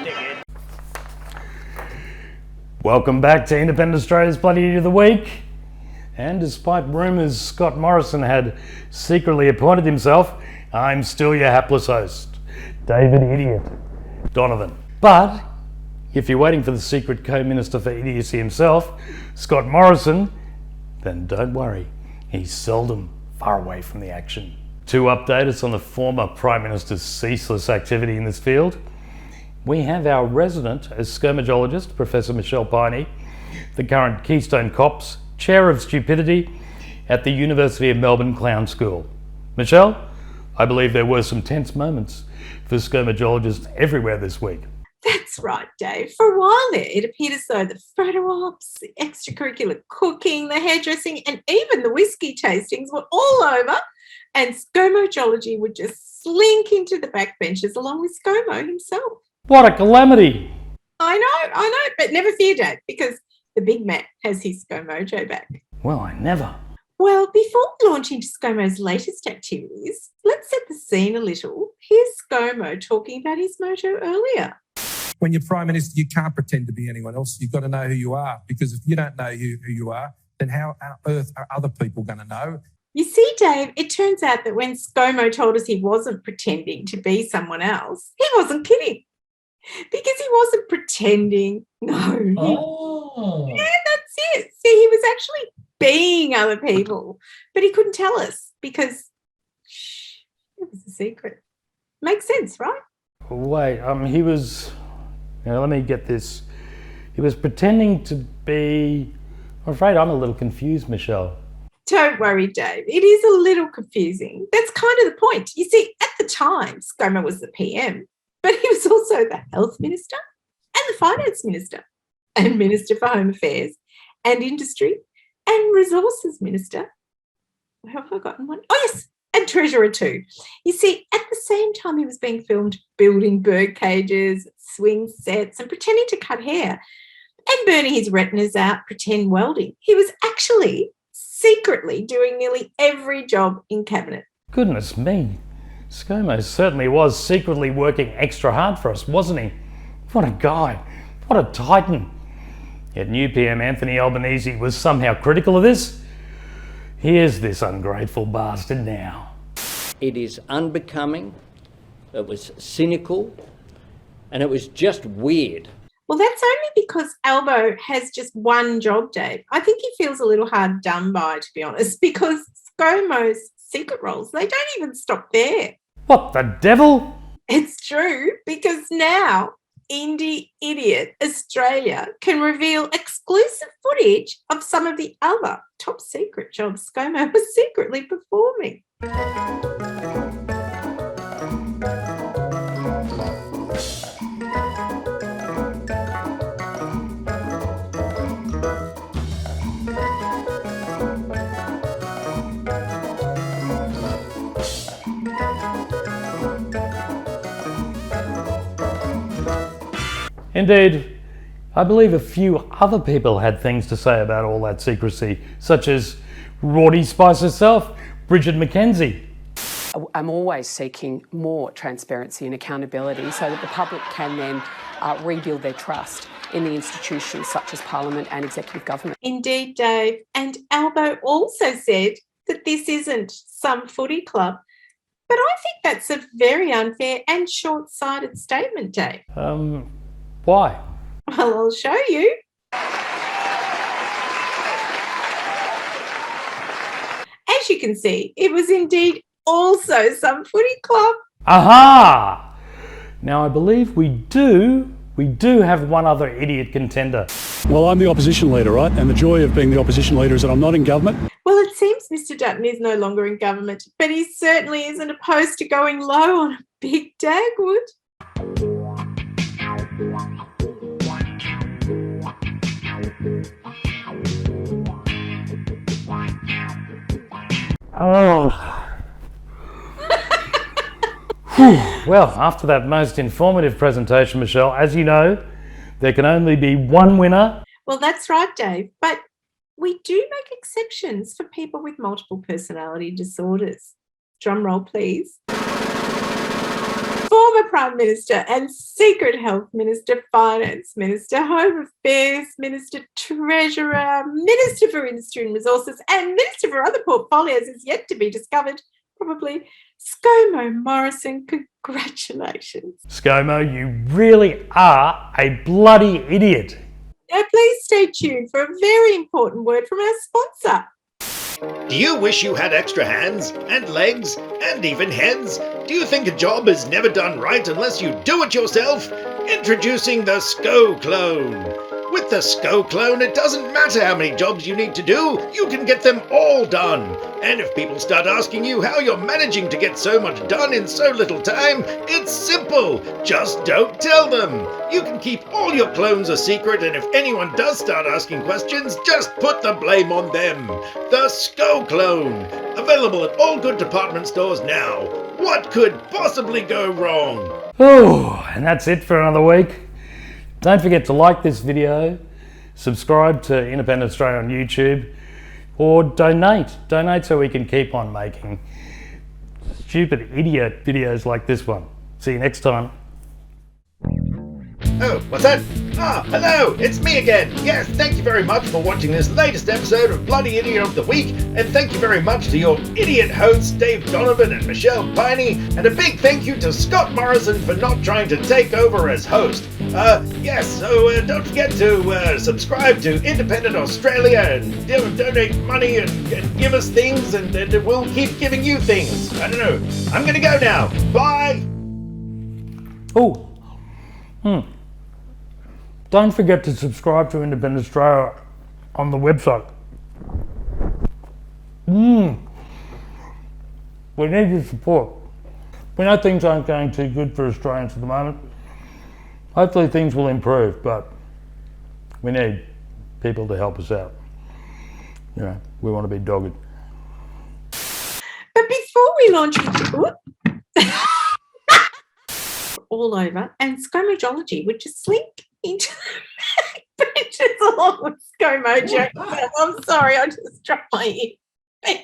dickhead. Welcome back to Independent Australia's Bloody Idiot of the Week. And despite rumours Scott Morrison had secretly appointed himself, I'm still your hapless host, David Idiot Donovan. But if you're waiting for the secret co-minister for idiocy himself, Scott Morrison, then don't worry, he's seldom far away from the action. To update us on the former Prime Minister's ceaseless activity in this field, we have our resident ScoMologist, Professor Michelle Pini, the current Keystone Cops Chair of Stupidity at the University of Melbourne Clown School. Michelle, I believe there were some tense moments for ScoMologists everywhere this week. That's right, Dave. For a while there, it appeared as though the photo ops, the extracurricular cooking, the hairdressing, and even the whiskey tastings were all over, and ScoMology would just slink into the backbenches along with ScoMo himself. What a calamity! I know, but never fear, Dave, because the big man has his ScoMojo back. Well, I never. Well, before we launch into ScoMo's latest activities, let's set the scene a little. Here's ScoMo talking about his mojo earlier. When you're Prime Minister, you can't pretend to be anyone else. You've got to know who you are, because if you don't know who you are, then how on earth are other people going to know? You see, Dave, it turns out that when ScoMo told us he wasn't pretending to be someone else, he wasn't kidding. Because he wasn't pretending. No. Yeah, that's it. See, he was actually being other people, but he couldn't tell us because it was a secret. Makes sense, right? Wait, he was... let me get this. He was pretending to be... I'm afraid I'm a little confused, Michelle. Don't worry, Dave. It is a little confusing. That's kind of the point. You see, at the time, ScoMo was the PM, but he was also the Health Minister and the Finance Minister and Minister for Home Affairs and Industry and Resources Minister. Have I forgotten one? Oh, yes, and Treasurer too. You see, at the same time he was being filmed building bird cages, swing sets and pretending to cut hair and burning his retinas out, pretend welding, he was actually secretly doing nearly every job in Cabinet. Goodness me. ScoMo certainly was secretly working extra hard for us, wasn't he? What a guy. What a titan. Yet new PM Anthony Albanese was somehow critical of this. Here's this ungrateful bastard now. It is unbecoming, it was cynical, and it was just weird. Well, that's only because Albo has just one job, Dave. I think he feels a little hard done by, to be honest, because ScoMo's secret roles, they don't even stop there. What the devil? It's true, because now Indie Idiot Australia can reveal exclusive footage of some of the other top secret jobs ScoMo was secretly performing. Indeed, I believe a few other people had things to say about all that secrecy, such as Rorty Spice herself, Bridget McKenzie. I'm always seeking more transparency and accountability so that the public can then rebuild their trust in the institutions such as Parliament and executive government. Indeed, Dave. And Albo also said that this isn't some footy club. But I think that's a very unfair and short-sighted statement, Dave. Why? Well, I'll show you. As you can see, it was indeed also some footy club. Aha! Now I believe we do have one other idiot contender. Well, I'm the opposition leader, right? And the joy of being the opposition leader is that I'm not in government. Well, it seems Mr. Dutton is no longer in government, but he certainly isn't opposed to going low on a big Dagwood. Oh. Well, after that most informative presentation, Michelle, as you know, there can only be one winner. Well, that's right, Dave. But we do make exceptions for people with multiple personality disorders. Drum roll, please. Former Prime Minister and Secret Health Minister, Finance Minister, Home Affairs Minister, Treasurer, Minister for Industry and Resources, and Minister for other portfolios is yet to be discovered. Probably ScoMo Morrison. Congratulations. ScoMo, you really are a bloody idiot. Now please stay tuned for a very important word from our sponsor. Do you wish you had extra hands and legs and even heads? Do you think a job is never done right unless you do it yourself? Introducing the SCO Clone. With the SCO Clone, it doesn't matter how many jobs you need to do, you can get them all done. And if people start asking you how you're managing to get so much done in so little time, it's simple. Just don't tell them. You can keep all your clones a secret, and if anyone does start asking questions, just put the blame on them. The SCO Clone. Available at all good department stores now. What could possibly go wrong? Oh, and that's it for another week. Don't forget to like this video, subscribe to Independent Australia on YouTube, or donate. Donate so we can keep on making stupid idiot videos like this one. See you next time. Oh, what's that? Ah, hello, it's me again. Yes, thank you very much for watching this latest episode of Bloody Idiot of the Week, and thank you very much to your idiot hosts Dave Donovan and Michelle Pini, and a big thank you to Scott Morrison for not trying to take over as host. So don't forget to subscribe to Independent Australia and donate money and give us things, and we'll keep giving you things. I don't know. I'm gonna go now. Bye! Don't forget to subscribe to Independent Australia on the website. We need your support. We know things aren't going too good for Australians at the moment. Hopefully things will improve, but we need people to help us out. You know, we want to be dogged. But before we launch into all over, and scomojology would just slink into the benches along with ScoMo jokes. I'm sorry, I just dropped my ear.